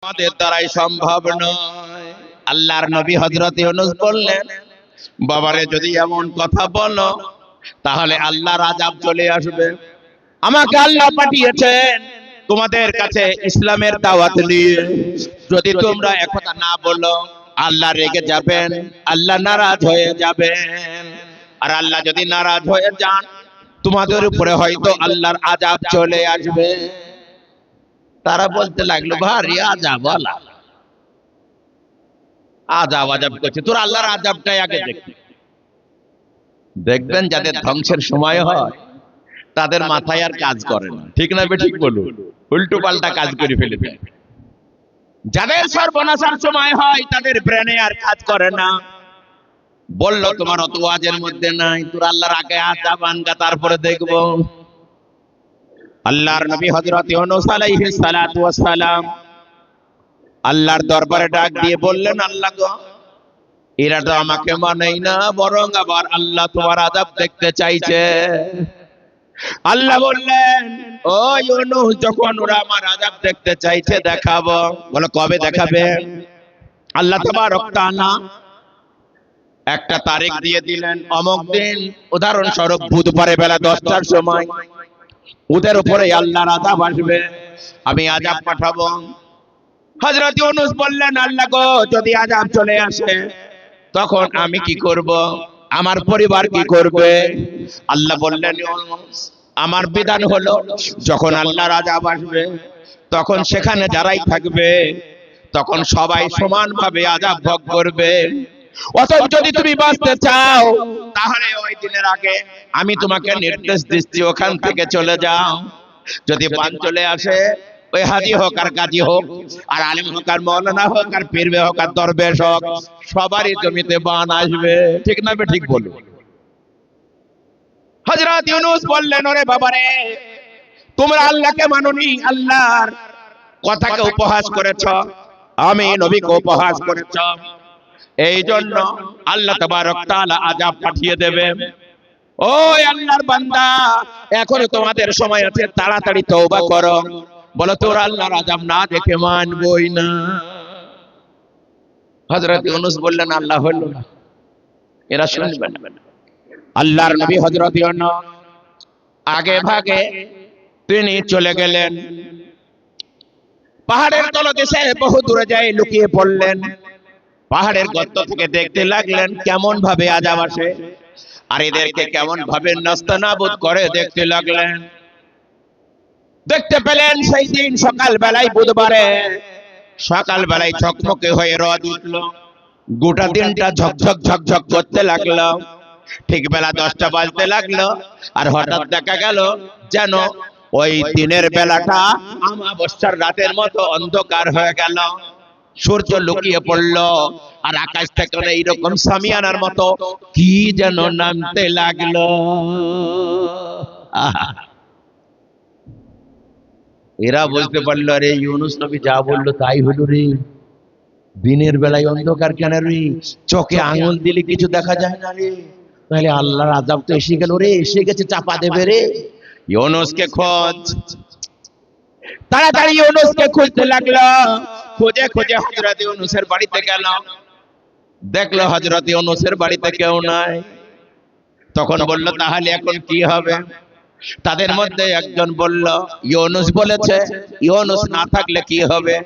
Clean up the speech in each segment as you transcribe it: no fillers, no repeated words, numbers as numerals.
আমাদের দ্বারাই সম্ভব নয়। আল্লাহর নবী হযরত ইউনূস বললেন, বাবারে যদি এমন কথা বলো তাহলে আল্লাহর আযাব চলে আসবে। আমাকে আল্লাহ পাঠিয়েছেন তোমাদের কাছে ইসলামের দাওয়াত নিয়ে। যদি তোমরা একথা না বলো আল্লাহ রেগে যাবেন, আল্লাহ নারাজ হয়ে যাবেন। আর আল্লাহ যদি নারাজ হয়ে যান তোমাদের উপরে হয়তো আল্লাহর আযাব চলে আসবে। তারা বলতে লাগলো, ভারী আযাব আলা আযাব আযাব করছে, তোর আল্লাহর আযাবটাই আগে দেখবি। দেখবেন যাদের ধ্বংসের সময় হয় তাদের মাথায় আর কাজ করে না, ঠিক না ঠিক বলুন, উল্টো পাল্টা কাজ করে ফেলে। যাদের সর্বনাশের সময় হয় তাদের ব্রেনে আর কাজ করে না। বলল তোমার অত ওয়াজের মধ্যে নাই, তোর আল্লাহর আগে আযাব আনগা, তারপরে দেখব। আল্লাহর নবী হযরত ইউনূস আলাইহিস সালাতু ওয়াস সালাম আল্লাহর দরবারে ডাক দিয়ে বললেন, আল্লাহ গো, এরা তো আমাকে মানেই না, বরং আবার আল্লাহ তোমার আযাব দেখতে চাইছে। আল্লাহ বললেন, ও ইউনূস, যখন ওরা আমার আযাব দেখতে চাইছে দেখাবো। বলো কবে দেখাবে? আল্লাহ তাবারক তাআলা একটা তারিখ দিয়ে দিলেন, অমুক দিন, উদাহরণস্বরূপ বুধবারে বেলা 10টার সময় ওদের উপরে আল্লাহর আযাব আসবে, আমি আযাব পাঠাবো। হযরত ইউনূস বললেন, আল্লাহ গো, যদি আযাব চলে আসে তখন আমি কি করব, আমার পরিবার কি করবে? আল্লাহ বললেন, ইউনূস, আমার বিধান হলো যখন আল্লাহর আযাব আসবে তখন সেখানে যারাই থাকবে তখন সবাই সমানভাবে আযাব ভোগ করবে। অতএব যদি তুমি বাঁচতে চাও তাহলে ওই দিনের আগে আমি তোমাকে নির্দেশ দিচ্ছি, ওখান থেকে চলে যাও। যদি বান চলে আসে, ওই হাজী হোক আর গাজী হোক, আর আলিম হোক আর মাওলানা হোক আর পীর হোক আর দরবেশ হোক, সবারই জমিতে বান আসবে, ঠিক না ঠিক বলুন। হযরত ইউনূস বললেন, ওরে বাবারে, তোমরা আল্লাহকে মানোনি, আল্লাহর কথাকে উপহাস করেছ, আমি নবীকে উপহাস করেছ, এই জন্য আল্লাহ তাবারক তাআলা আযাব পাঠিয়ে দেবে। ওই আল্লাহর বান্দা, এখনো তোমাদের সময় আছে, তাড়াতাড়ি তওবা করো। বলো, তোরা আল্লাহর আযাব না দেখে মানবই না। হযরত ইউনূস বললেন, আল্লাহ হলো না, এরা শুনবে না। আল্লাহর নবী হযরত ইউনূস আগে ভাগে তিনি চলে গেলেন, পাহাড়ের তলদেশে বহু দূরে যায় লুকিয়ে পড়লেন। পাহাড়ের গর্ত থেকে দেখতে লাগলেন কেমন ভাবে আযাব আসে, আর এদেরকে কেমন ভাবে নাস্তানাবুদ করে দেখতে লাগলেন। দেখতে পেলেন সেই দিন সকাল বেলায়, বুধবারে সকাল বেলায় ঝকমকে হয়ে রোদ উঠল, গোটা দিনটা ঝকঝক ঝকঝক করতে লাগলো। ঠিক বেলা 10টা বাজতে লাগলো, আর হঠাৎ দেখা গেল যেন ওই দিনের বেলাটা অমাবস্যার রাতের মতো অন্ধকার হয়ে গেল। সূর্য লুকিয়ে পড়ল, আর আকাশ থেকে এইরকম সামিয়ানার মতো কি যেন নামতে লাগলো। এরা বুঝতে পারলো, আরে ইউনূস নবী যা বললো তাই হলো রে, দিনের বেলায় অন্ধকার কেন রে, চোখে আঙুল দিলে কিছু দেখা যায় না রে, তাহলে আল্লাহর আযাব তো এসে গেল রে, এসে গেছে, চাপা দেবে রে। ইউনূসকে খোঁজ। তাড়াতাড়ি ইউনূসকে খুঁজতে লাগলো। খুঁজে খুঁজে হযরত ইউনূসের বাড়িতে গেল, দেখলো হযরত ইউনূসের বাড়িতে কেউ নাই। তখন বলল, তাহলে এখন কি হবে? তাদের মধ্যে একজন বলল, ইউনূস বলেছে ইউনূস না থাকলে কি হবে,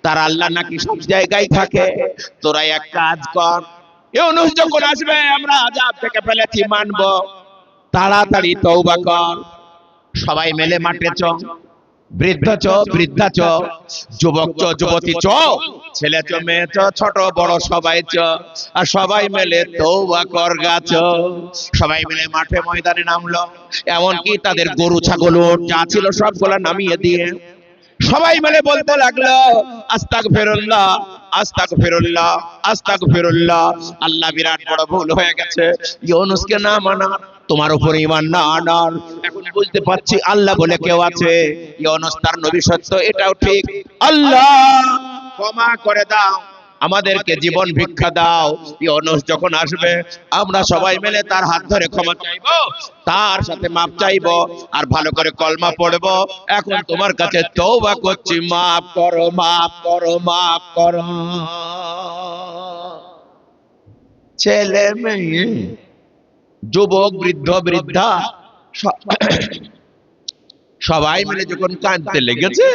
তার আল্লাহ নাকি সব জায়গায় থাকে। তোরা এক কাজ কর, ইউনূস যখন আসবে আমরা আযাব থেকে ফেলেছি মানব, তাড়াতাড়ি তওবা কর। সবাই মিলে মাঠে চ, বৃদ্ধ চ, বৃদ্ধা চ, যুবক চ, যুবতী চ, ছেলে চ, মেয়ে চ, ছোট বড় সবাই চ, আর সবাই মিলে তওবা কর গাছ। সবাই মিলে মাঠে ময়দানে নামলো, এমনকি তাদের গরু ছাগল যা ছিল সবগুলা নামিয়ে দিয়ে সবাই মিলে বলতে লাগলো, আস্তাগফিরুল্লাহ, আস্তাগফিরুল্লাহ, আস্তাগফিরুল্লাহ। আল্লাহ, বিরাট বড় ভুল হয়ে গেছে, ইউনূসকে না মানা, তোমার উপর ঈমান না আনার। এখন বুঝতে পারছি আল্লাহ বলে কেউ আছে, ইউনূস তার নবী সত্য, এটাও ঠিক। আল্লাহ ক্ষমা করে দাও, আমাদেরকে জীবন ভিক্ষা দাও। ইউনূস যখন আসবে আমরা সবাই মিলে তার হাত ধরে ক্ষমা চাইবো, তার সাথে মাপ চাইবো, আর ভালো করে কলমা পড়বো। এখন তোমার কাছে তওবা করছি, মাফ করো, মাফ করো, মাফ করো। ছেলে মেয়ে, যুবক, বৃদ্ধ, বৃদ্ধা সবাই মিলে যখন কাঁদতে লেগেছে,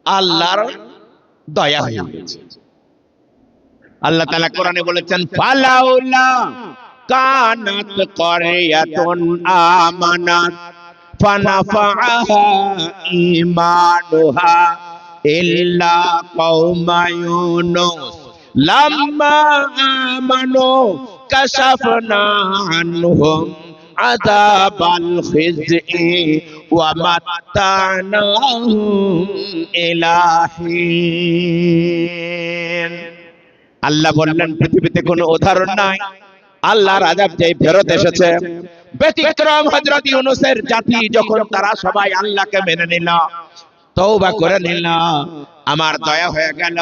আল্লাহর দয়া হয়ে গেছে। আল্লাহ তাআলা কোরআনে বলেছেন, ফালাউলা কানাত ক্বরিয়াতুন আমানাত ফানাফাআহা ঈমানুহা ইল্লা কওমা ইউনূস লাম্মা আমানু কাশাফনা আনহুম আযাবাল খিজই ওয়া মাত্তানাহুম ইলা হিন। আল্লাহ বললেন, পৃথিবীতে কোনো উদাহরণ নাই, আল্লাহর আযাব যেই ফেরত এসেছে। ব্যতিক্রম হযরত ইউনূসের জাতি, যখন তারা সবাই আল্লাহকে মেনে নিল, তওবা করে নিল, আমার দয়া হয়ে গেল,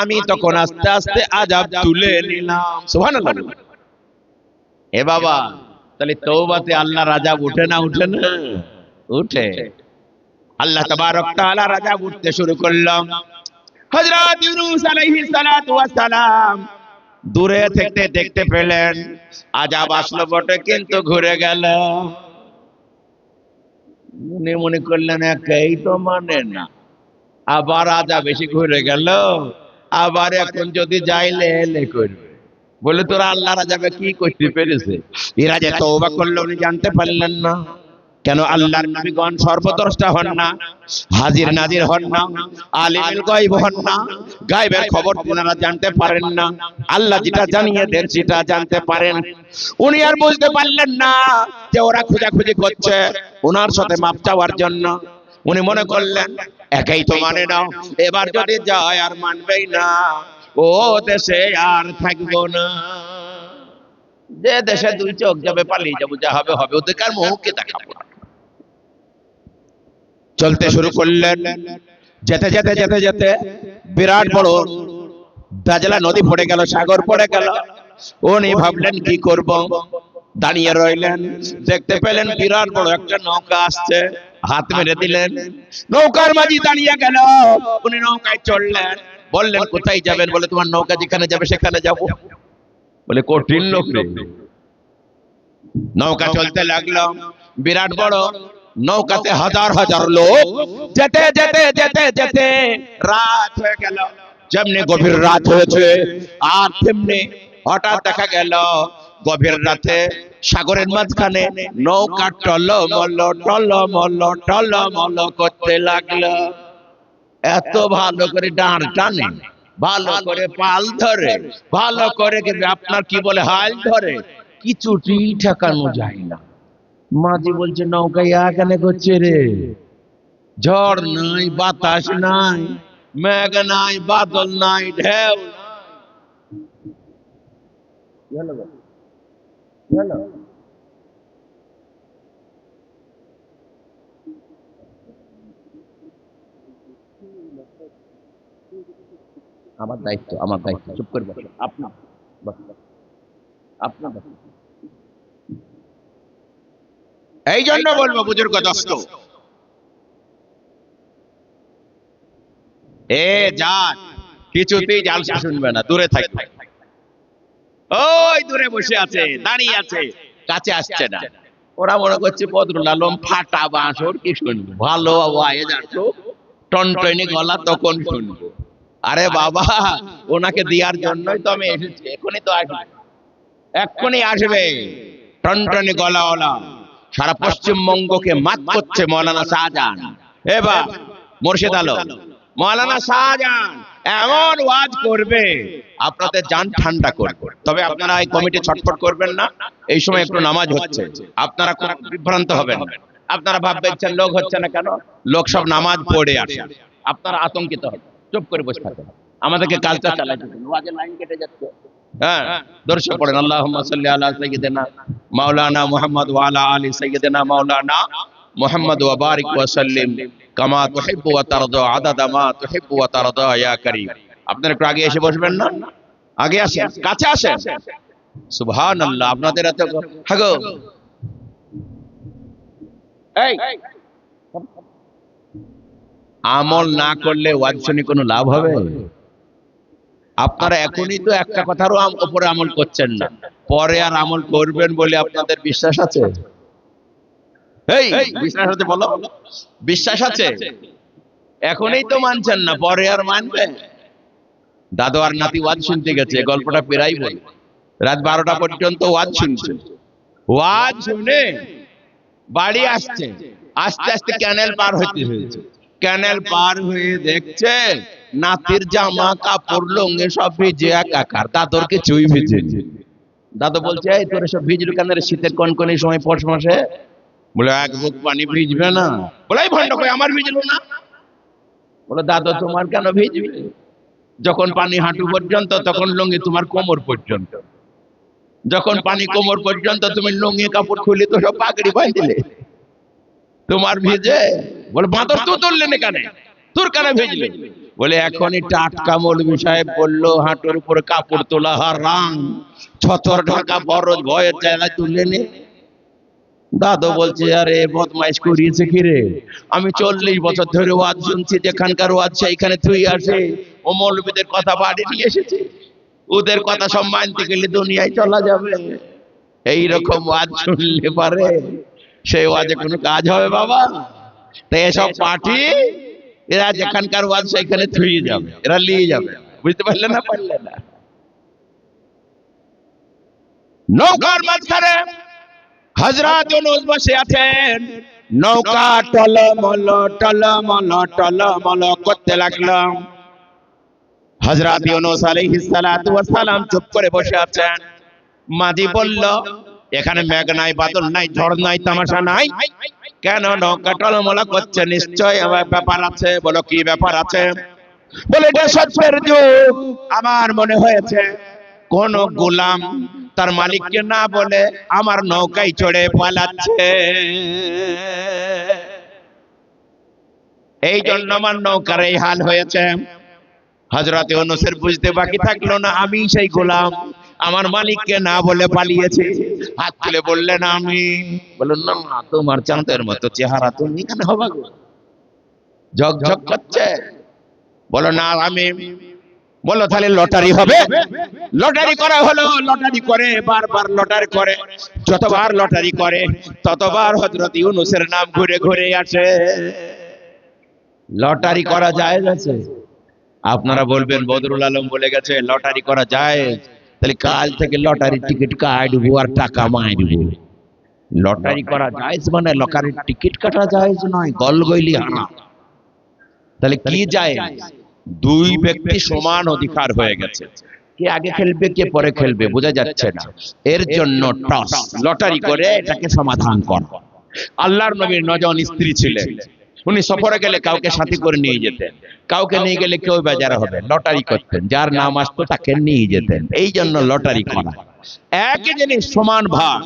আমি তখন আস্তে আস্তে আযাব তুলে নিলাম। সুবহানাল্লাহ। এ বাবা, তাহলে তওবাতে আল্লাহর আযাব উঠে না? উঠে না? উঠে। আল্লাহ তাবারক তাআলা আযাব উঠতে শুরু করলাম। হযরত ইউনূস আলাইহিস সালাতু ওয়াস সালাম দূরে থেকে দেখতে পেলেন আযাব আসলো বটে, কিন্তু ঘুরে গেল। মনে মনে করলেন, একাই তো মানে না, আবার আযাব এসে ঘুরে গেল, আবার এখন যদি যাইলে এলে করবে। বলে, তোরা আল্লাহর আযাবে কি করতে পেরেছে? এরা যে তওবা করলো উনি জানতে পারলেন না কেন? আল্লাহর নবীগণ সর্বদ্রষ্টা হন না, হাজির নাজির হন না, আলিমুল গায়ব হন না, গায়বের খবর তিনারা জানতে পারেন না। আল্লাহ যেটা জানিয়ে দেন সেটা জানতে পারেন। উনি আর বুঝতে পারলেন না যে ওরা খোঁজাখুঁজি করছে ওনার সাথে মাপ চাওয়ার জন্য। উনি মনে করলেন, একাই তো মানে না, এবার যদি যায় আর মানবেই না, ও দেশে আর থাকবো না। যে দেশে দুই চোখ যাবে পালিয়ে যাবো, যা হবে হবে, ওদের কার মুখকে দেখাবো না। চলতে শুরু করলেন। যেতে যেতে যেতে যেতে বিরাট বড় দাজলা নদী পড়ে গেল, সাগর পড়ে গেল। উনি ভাবলেন কি করব, দাঁড়িয়ে রইলেন। দেখতে পেলেন বিরাট বড় একটা নৌকা আসছে, হাত মেরে দিলেন, নৌকার মাঝি দাঁড়িয়ে গেল। উনি নৌকায় চড়লেন। বললেন, কোথায় যাবেন? বলে, তোমার নৌকা যেখানে যাবে সেখানে যাব। বলে, কঠিন লোক রে। নৌকা চলতে লাগলো, বিরাট বড় নৌকাতে হাজার হাজার লোক। যেতে যেতে যেতে যেতে রাত হয়ে গেল। যেমনি গভীর রাত হয়েছে, আর তেমনি হঠাৎ দেখা গেল গভীর রাতে সাগরের মাঝখানে নৌকা টলমল টলমল টলমল করতে লাগলো। এত ভালো করে ডাঁড় টানে, ভালো করে পাল ধরে, ভালো করে আপনার কি বলে হাল ধরে, কিছুটি ঠেকানো যায় না। মাঝি বলছে, নৌকায় এখানে করছে রে, ঝড় নাই, বাতাস নাই, মেঘ নাই, বাদল নাই, ঢেউ নাই। আমার দায়িত্ব, আমার দায়িত্ব, চুপ করে বসো। আপনার আপনার এই জন্য বলবো বুজুর্গ দোস্ত, এ জাত কিছুতেই জালসা শুনবে না, দূরে থাকবে। ওই দূরে বসে আছে, দাঁড়িয়ে আছে, কাছে আসছে না। ওরা মনে করছে বদরুল আলম ফাটা বাঁশর, কি শুনবো, ভালো আওয়াজ আসো, টনটনি গলা, তখন শুনবো। আরে বাবা, ওনাকে দেওয়ার জন্যই তো আমি এসেছি, এখনই তো আসবে, এক্ষুনি আসবে। টনটনি গলাওয়ালা সারা পশ্চিমবঙ্গকে মাত করছে মৌলানা শাহজাহান। এবার মুর্শিদ আলম, মৌলানা শাহজাহান এমন ওয়াজ করবে আপনাদের জান ঠান্ডা করবে। তবে আপনারা এই কমিটি ছটফট করবেন না, এই সময় একটু নামাজ হচ্ছে, আপনারা খুব বিভ্রান্ত হবেন না। আপনারা ভাববেন লোক হচ্ছে না কেন, লোক সব নামাজ পড়ে আসে, আপনারা আতঙ্কিত হবেন, চুপ করে বসে থাকেন, আমাদেরকে কাজটা চালাতে দিন। ওয়াজের লাইন কেটে যাচ্ছে। হ্যাঁ, দর্শক পড়েন, আল্লাহুম্মা সাল্লি আলা সাইয়্যিদিনা মাওলানা মুহাম্মদ ওয়া আলা আলি সাইয়্যিদিনা মাওলানা মুহাম্মদ ওয়া বারিক ওয়া সাল্লিম কামা তুহিব্বু ওয়া তারদা আদাদা মা তুহিব্বু ওয়া তারদা ইয়া কারীম। আপনারা একটু আগে এসে বসবেন না? আগে আসেন, কাছে আসেন। সুবহানাল্লাহ, আপনাদের এত হাগো। এই আমল না করলে ওয়াজ শুনে কোনো লাভ হবে? আপনারা এখনই তো একটা কথারও উপরে আমল করছেন না, পরে আর আমল করবেন বলে আপনাদের বিশ্বাস আছে? এই বিশ্বাস আছে বলো, বিশ্বাস আছে? এখনই তো মানছেন না, পরে আর মানবে? দাদু আর নাতি ওয়াজ শুনতে গেছে, গল্পটা পেরাই বলি। রাত 12টা পর্যন্ত ওয়াজ শুনছে, ওয়াজ শুনে বাড়ি আসছে, আস্তে আস্তে ক্যানেল পার হইতে হয়েছে। ক্যানেল পার হয়ে দেখছে নাতির জামা কাপড় লুঙ্গি সব ভিজে একাকার, দাদুর কিছুই ভিজেনি। দাদু বলছে, এই তোর সব ভিজল কেন রে শীতের কনকনে সময় পৌষ মাসে? বলে, এক বুক পানি ভিজবে না? বলে, এই ভণ্ড কই, আমার ভিজলো না? বলে, দাদু তোমার কেন ভিজবে? যখন পানি হাঁটু পর্যন্ত তখন লুঙ্গি তোমার কোমর পর্যন্ত, যখন পানি কোমর পর্যন্ত তুমি লুঙ্গি কাপড় খুলে তো সব পাগড়ি বাঁধলে, তোমার ভিজে? বলে, বাঁদর তো তুললেন কেন, তোর কেন ভিজলে? বলে, এখনই টাটকা মৌলভী সাহেব বললো হাঁটুর উপরে কাপড় তোলা হারাম, ছতর ঢাকা ফরজ, ভয়ের জায়গায় তুললে নে। দাদু বলছে, আরে বদমাইশ করিয়েছে কি রে, আমি 40 বছর ধরে ওয়াজ শুনছি, যেখানকার ওয়াজ সেইখানে তুই আসে, ও মৌলবীদের কথা বাড়ি নিয়ে এসেছে, ওদের কথা সব মানতে গেলে দুনিয়ায় চলা যাবে। এইরকম ওয়াজ শুনলে পারে সেই ওয়াজে কোনো কাজ হবে বাবা? তাই এসব পার্টি এরা যেখানকার ওয়াজ সেখানে থুয়ে যাবে, এরা নিয়ে যাবে। বুঝতে পারলে না? পারলে না? নৌকার মাঝখানে হযরত ইউনূস বসে আছেন, নৌকা টলমল টলমল টলমল করতে লাগলো। হযরত ইউনূস আলাইহিস সালাতু ওয়াস সালাম চুপ করে বসে আছেন। মাঝি বলল, এখানে মেঘ নাই, বাদল নাই, ঝড় নাই, তামাশা নাই, কেন নৌকা টলমল করছে? নিশ্চয় ব্যাপার আছে। বলো, কি ব্যাপার আছে? বলে, এটা সত্যের যুগ, আমার মনে হয়েছে কোন গোলাম তার মালিককে না বলে আমার নৌকায় চড়ে পালাচ্ছে, এই জন্য আমার নৌকার এই হাল হয়েছে। হযরত ইউনূসের বুঝতে বাকি থাকলো না, আমি সেই গোলাম, আমার মালিককে না বলে পালিয়েছি। হাত তুলে বললেন, আমি। বলুন, না না, তোমার চাঁদের মতো চেহারা, তুমি কেন হবা গো, ঝকঝক করছে। বলো, না আমি। বলো, তাহলে লটারি হবে? লটারি করা হলো। লটারি করে, বারবার লটারি করে, যতবার লটারি করে ততবার হযরত ইউনূসের নাম ঘুরে ঘুরে আসে। লটারি করা জায়েজ আছে? আপনারা বলবেন, বদরুল আলম বলে গেছে লটারি করা জায়েজ, তাহলে কাল থেকে লটারির টিকিট কাটবো আর টাকা মারবো। লটারি করা জায়েজ মানে লটারির টিকিট কাটা জায়েজ নয়, গলগলি হারাম। তাহলে কি জায়েজ? দুই ব্যক্তি সমান অধিকার হয়ে গেছে, কে আগে খেলবে কে পরে খেলবে বোঝা যাচ্ছে না, এর জন্য টস, লটারি করে এটাকে সমাধান কর। আল্লাহর নবীর 9 জন স্ত্রী ছিলেন, উনি সফরে গেলে কাউকে সাথী করে নিয়ে যেতেন, কাউকে নিয়ে গেলে কেউ বেজার হবে, লটারি করতেন, যার নাম আসতো তাকে নিয়ে যেতেন। এই জন্য লটারি করা। একই জিনিস সমান ভাগ,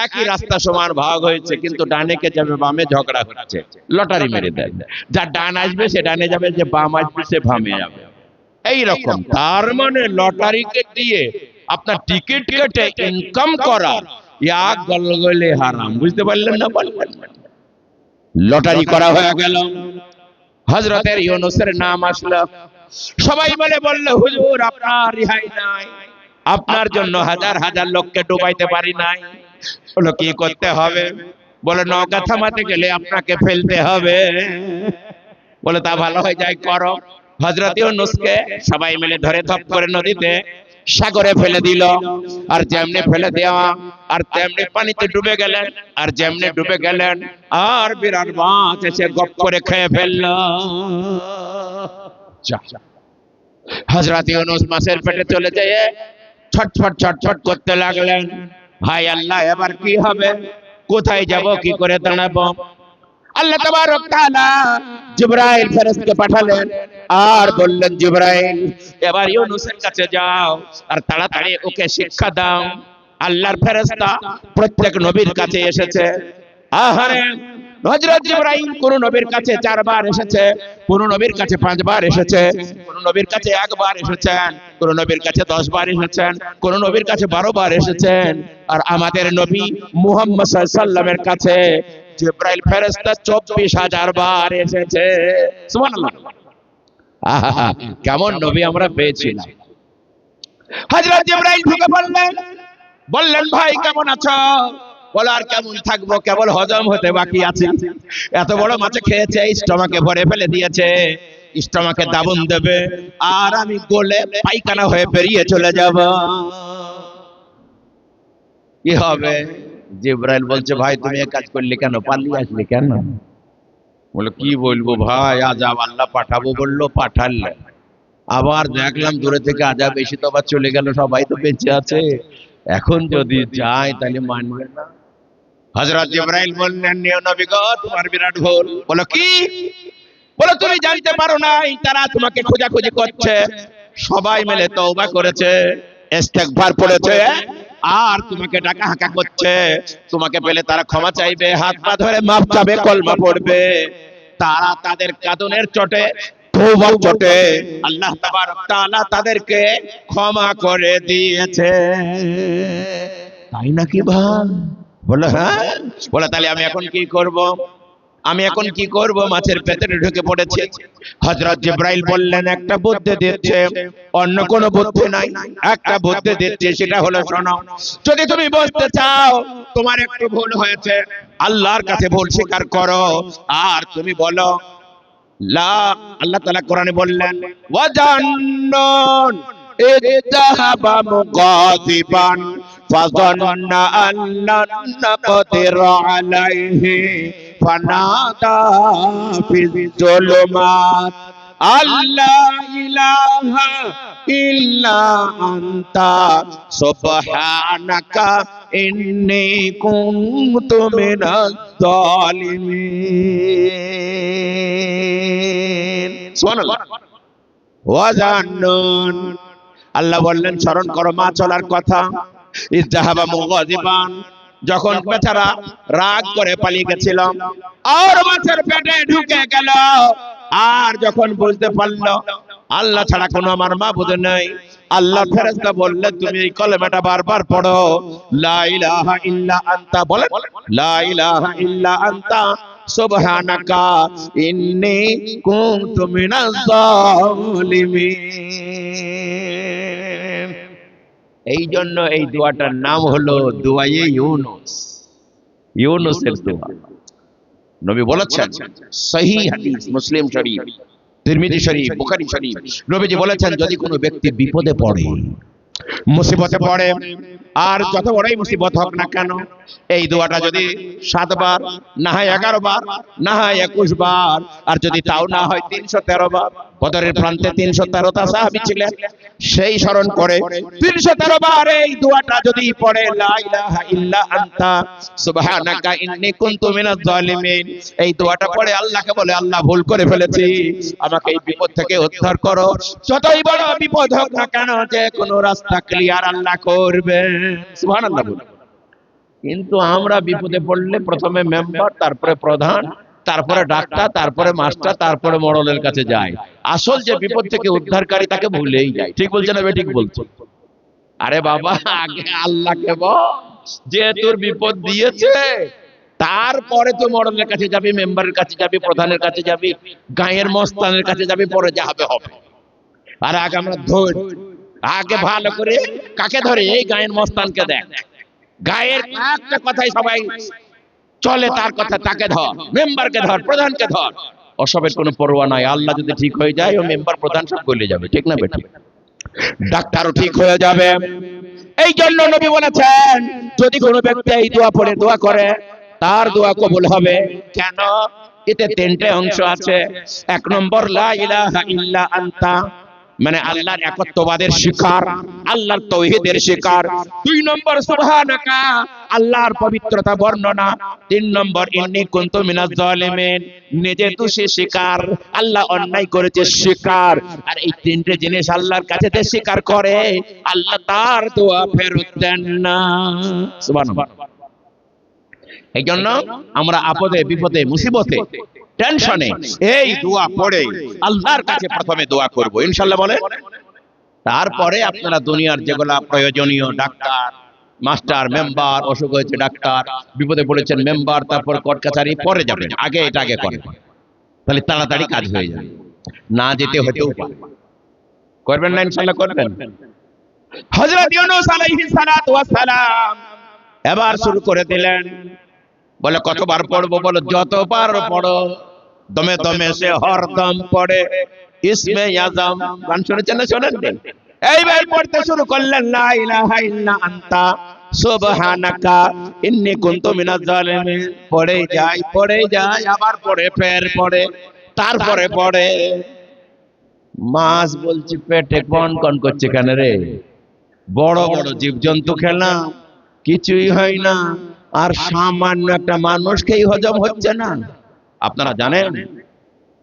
একই রাস্তা সমান ভাগ হয়েছে, কিন্তু ডানে কে যাবে বামে ঝগড়া হচ্ছে, লটারি মেরে দেন, যার ডান আসবে সে ডানে যাবে, যে বাম আসবে সে বামে যাবে। এই রকম। তার মানে লটারিকে দিয়ে আপনার টিকিট কেটে ইনকাম করা ইয়া গলগলে হারাম। বুঝতে পারলেন না? বললেন লটারি করা হয়ে গেল। হযরতের ইউনূসের নাম আসলো, সবাই বলল, হুজুর আপনার রিহাই নাই, আপনার জন্য হাজার হাজার লোককে ডুবাইতে পারি নাই। বলো, কি করতে হবে? বলে, নৌকা থামাতে গেলে আপনাকে ফেলতে হবে। বলে, তা ভালো হয়ে যায়, করো। হযরত ইউনূসকে সবাই মিলে ধরে ধপ করে নদীতে সাগরে ফেলে দিল, আর যেমনি ফেলে দেওয়া আর তেমনি পানিতে ডুবে গেলেন, আর যেমনি ডুবে গেলেন আর বিরাট মাছ এসে গপ করে খেয়ে ফেলল। হযরত ইউনূস মাছের পেটে চলে যেয়ে ছটফট ছটফট করতে লাগলেন, হায় আল্লাহ, এবার কি হবে, কোথায় যাব, কি করে দাঁড়াবো? আল্লাহ তাবারক তাআলা জিবরাইল ফেরেশতাকে পাঠালেন আর বললেন, জিবরাইল এবার ইউনূসের কাছে যাও আর তাড়াতাড়ি ওকে শিক্ষা দাও। আল্লাহর ফেরেশতা প্রত্যেক নবীর কাছে এসেছে, আহারে হযরত জিবরাইল কোন নবীর কাছে 4 বার এসেছে, কোন নবীর কাছে 5 বার এসেছে, কোন নবীর কাছে 1 বার এসেছেন, কোন নবীর কাছে 10 বার এসেছেন, কোন নবীর কাছে 12 বার এসেছেন। আর আমাদের নবী মুহাম্মদ সাল্লাল্লাহু আলাইহি ওয়াসাল্লামের কাছে জিবরাইল ফেরেশতা 24,000 বার এসেছে। সুবহানাল্লাহ। আহা, কেমন নবী আমরা পেয়েছিলাম। হযরত জিবরাইল ঢুকে বললেন ভাই কেমন আছো? বলো আর কেমন থাকবো, কেবল হজম হতে বাকি আছে। এত বড় মাছ খেয়েছে, স্টমাকে ভরে ফেলে দিয়েছে, স্টমাকে দাবন দেবে আর আমি গলে পায়খানা হয়ে বেরিয়ে চলে যাব, কি হবে? জিবরাইল বলছে ভাই তুমি এই কাজ করলে কেন, পালিয়ে আসলে কেন? বলে কি বলবো ভাই, আযাব আল্লাহ পাঠাবো বললো, পাঠালে আবার দেখলাম দূরে থেকে আযাব এসে তো আবার চলে গেল, সবাই তো বেঁচে আছে, এখন যদি যাই তাহলে মানবে না। হযরত জিবরাইল বললেন নিও নবী গো, তোমার বিরাট ভুল। বলো কি? বলো তুমি জানতে পারো নাই তারা তোমাকে খোঁজাখুঁজি করছে, সবাই মিলে তওবা করেছে, ইস্তেগফার পড়েছে আর তোমাকে ডাকা হাঁকা করছে, তোমাকে পেলে তারা ক্ষমা চাইবে, হাত পা ধরে মাফ চাবে, কলমা পড়বে। তারা তাদের কাঁদনের চোটে, তওবার চোটে আল্লাহ তাবারক তাআলা তাদেরকে ক্ষমা করে দিয়েছে। তাই নাকি ভাই? বলে হ্যাঁ। বলে তাহলে আমি এখন কি করব? আমি এখন কি করব? মাছের পেটে ঢুকে পড়েছে। হযরত জিবরাইল বললেন একটা বুদ্ধি দিচ্ছে, অন্য কোনো বুদ্ধি নাই, একটা বুদ্ধি দিচ্ছে, সেটা হলো শোনো। যদি তুমি বুঝতে চাও তোমার একটু ভুল হয়েছে, আল্লাহর কাছে ভুল স্বীকার করো আর তুমি বলো লা। আল্লাহ তাআলা কোরআনে বললেন ওয়াজান্নুন ইযহাবা মুগাদিবান ফাযান্না আল্লান নাকদির আলাইহি ফানাদা ফিজ যুলুমাত আল্লা ইলাহা ইল্লা আনতা সুবহানাকা ইন্নী কুনতু মিনাজ জালিমিন। সুবহানাল্লাহ। ওয়াজান্নুন, আল্লাহ বললেন স্মরণ করো মা চলার কথা। ইযহাবা মুগাদিবান, যখন বেচারা রাগ করে পালিয়ে গেছিল আর মাছের পেটে ঢুকে গেল, আর যখন বুঝতে পারলো আল্লাহ ছাড়া কোনো আমার মাবুদ নেই, আল্লাহ ফেরেশতা বললেন তুমি এই কলেমাটা বারবার পড়ো, লা ইলাহা ইল্লা আনতা। বলেন লা ইলাহা ইল্লা আনতা সুবহানাকা ইন্নী কুনতু মিনাজ জালিমিন। এই জন্য এই দোয়াটার নাম হলো দোয়ায়ে ইউনুস, ইউনুসের দোয়া। নবী বলেছেন, সহিহ হাদিস, মুসলিম শরীফ, তিরমিজি শরীফ, বুখারী শরীফ, নবীজি বলেছেন যদি কোনো ব্যক্তি বিপদে পড়ে, মুসিবতে পড়ে, আর যত বড়ই মুসিবত হোক না কেন, এই দোয়াটা যদি 7 বার, না হয় 11 বার, না হয় 21 বার, আর যদি তাও না হয় 313 বার, বদরের প্রান্তে 313টা সাহাবী ছিলেন, সেই স্মরণ করে 313 বার এই দোয়াটা যদি পড়ে, লা ইলাহা ইল্লা আনতা সুবহানাকা ইন্নী কুনতু মিনাজ জালিমিন, এই দোয়াটা পড়ে আল্লাহকে বলে আল্লাহ ভুল করে ফেলেছি, আমাকে এই বিপদ থেকে উদ্ধার করো, যতই বড় বিপদ হোক না কেন, যে কোনো রাস্তা ক্লিয়ার আল্লাহ করবেন। সুবহানাল্লাহ। কিন্তু আমরা বিপদে পড়লে প্রথমে মেম্বার, তারপরে প্রধান, তারপরে ডাক্তার, তারপরে মাস্টার, তারপরে মডেলের কাছে যায়। আসল যে বিপদ থেকে উদ্ধারকারী তাকে ভুলেই যায়। ঠিক বলছে না? ঠিক বলছে। আরে বাবা, আগে আল্লাহকে বল যে তোর বিপদ দিয়েছে, তারপরে তো মডেলের কাছে যাবি, মেম্বারের কাছে যাবি, প্রধানের কাছে যাবি, গায়ের মস্তানের কাছে যাবি, পরে যা হবে হবে। আর আগে আমরা ধর, আগে ভালো করে কাকে ধরে? এই গায়ের মস্তানকে দেখ, গায়ের একটা কথাই সবাই চলে, তার কথা, তাকে ধর, মেম্বারকে ধর, প্রধানকে ধর, ওসবের কোনো পরোয়া নাই। আল্লাহ যদি ঠিক হয়ে যায়, ও মেম্বার প্রধান সব গলে যাবে। ঠিক না বেঠিক? ডাক্তারও ঠিক হয়ে যাবে। এই জন্য নবী বলেছেন যদি কোনো ব্যক্তি এই দোয়া পড়ে দোয়া করে, তার দোয়া কবুল হবে। কেন? এতে 3টে অংশ আছে। 1 নম্বর লা ইলাহা ইল্লা আনতা, মানে আল্লাহর একত্ববাদের স্বীকার, আল্লাহর তাওহীদের স্বীকার। 2 নম্বর সুবহানাকা, আল্লাহর পবিত্রতা বর্ণনা। 3 নম্বর ইন্নী কুনতু মিনাজ জালিমিন, নিজে দোষী স্বীকার, আল্লাহ অন্যায় করেছে স্বীকার। আর এই 3টে জিনিস আল্লাহর কাছে যে স্বীকার করে, আল্লাহ তার দোয়া ফেরত দেন না। সুবহানাল্লাহ। এই জন্য আমরা আপদে বিপদে মুসিবতে টেনশনে এই দোয়া পড়ে আল্লাহর কাছে প্রথমে দোয়া করব ইনশাআল্লাহ বলেন। তারপরে আপনারা দুনিয়ার যেগুলা প্রয়োজনীয় ডাক্তার মাস্টার মেম্বার, অসুখ হয়েছে ডাক্তার, বিপদে পড়েছেন মেম্বার, তারপর কোর্ট কাছারি পরে যাবেন, আগে এটা আগে করেন, তাহলে তাড়াতাড়ি কাজ হয়ে যাবে। না যেতে হতেও পারে, করবেন না ইনশাআল্লাহ করবেন। হযরত ইউনূস আলাইহিস সালাতু ওয়াস সালাম এবার শুরু করে দিলেন, বলে কতবার পড়বো? বলো যতবার পড়ো। দমে দমে সে হরদম পড়ে ইসমে আযম। গান শুনেছেন না? শোনেন। এইবার পড়তে শুরু করলেন, লা ইলাহা ইল্লা আনতা সুবহানাকা ইন্নী কুনতু মিনাজ জালিমিন। পড়ে যায় আবার পড়ে, ফের পড়ে, তারপরে পড়ে। মাছ বলছি পেটে কন কন করছে কেন রে? বড় বড় জীবজন্তু খেলাম, কিছুই হয় না, আর সামান্য একটা মানুষকেই হজম হচ্ছে না। আপনারা জানেন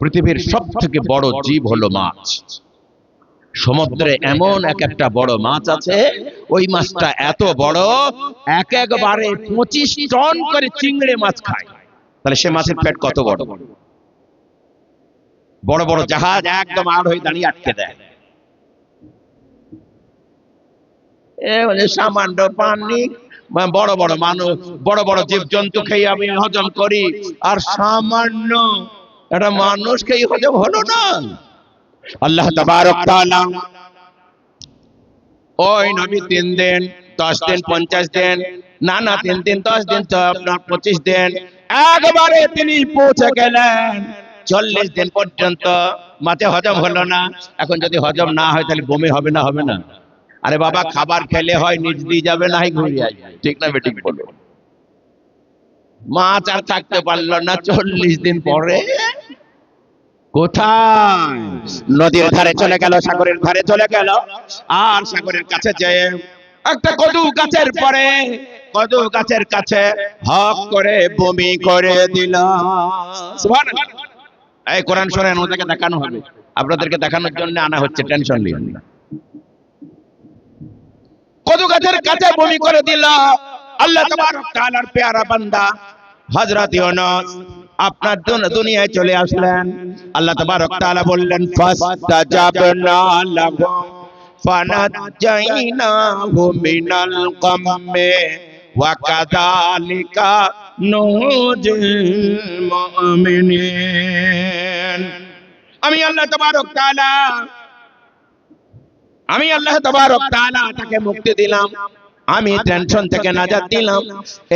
পৃথিবীর সব থেকে বড় জীব হলো মাছ। সমুদ্রে এমন একটা বড় মাছ আছে, ওই মাছটা এত বড়, একবারে 25 টন করে চিংড়ি মাছ খায়। তাহলে সে মাছের পেট কত বড়? বড় বড় জাহাজ একদম আড় হয়ে দাঁড়িয়ে আটকে দেয়। সামান্য পানি, বড় বড় মানুষ, বড় বড় জীবজন্তু খেয়ে আমি হজম করি, আর সামান্য একটা মানুষ খেয়ে হজম হলো না। আল্লাহ তাবারক তাআলা ওই নবী 3 দিন 10 দিন 50 দিন, না 3 দিন 10 দিন তো আপনার 25 দিন, একবারে তিনি পৌঁছে গেলেন 40 দিন পর্যন্ত মাছে হজম হলো না। এখন যদি হজম না হয় তাহলে বমি হবে না? হবে না? আরে বাবা, খাবার খেলে হয় নিজ দিয়ে যাবে, না হয় ঘুরিয়ে আসবে, ঠিক না বেঠিক বলো? মাছ আর থাকতে পারলো না 40 দিন পরে কোথায়? নদীর ধারে চলে গেল, সাগরের ধারে চলে গেল, আর সাগরের কাছে যেয়ে একটা কদু গাছের কাছে হক করে বমি করে দিল। সুবহানাল্লাহ। এই কোরআন শোনেন, ওদেরকে দেখানো হবে, আপনাদেরকে দেখানোর জন্য আনা হচ্ছে, টেনশন নিন না। কদু গাছের কাছে বমি করে দিল। আল্লাহ তাবারক তাআলার পেয়ারা বান্দা হযরত ইউনূস আপনার দুনিয়ায় চলে আসলেন। আল্লাহ তাবারক তাআলা বললেন, ফাস্তাজাবনা লাহু ফানাজ্জাইনাহু মিনাল গাম্মি ওয়া কাযালিকা নুজিল মুমিনিন। আমি আল্লাহ তাবারক তাআলা তাকে মুক্তি দিলাম, আমি টেনশন থেকে নাজাত দিলাম।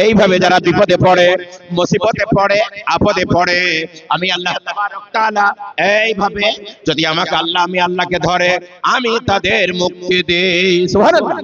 এইভাবে যারা বিপদে পড়ে, মুসিবতে পড়ে, আপদে পড়ে, আমি আল্লাহ তাবারক তাআলা এইভাবে যদি আমাকে আমি আল্লাহকে ধরে, আমি তাদের মুক্তি দেই। সুবহানাল্লাহ।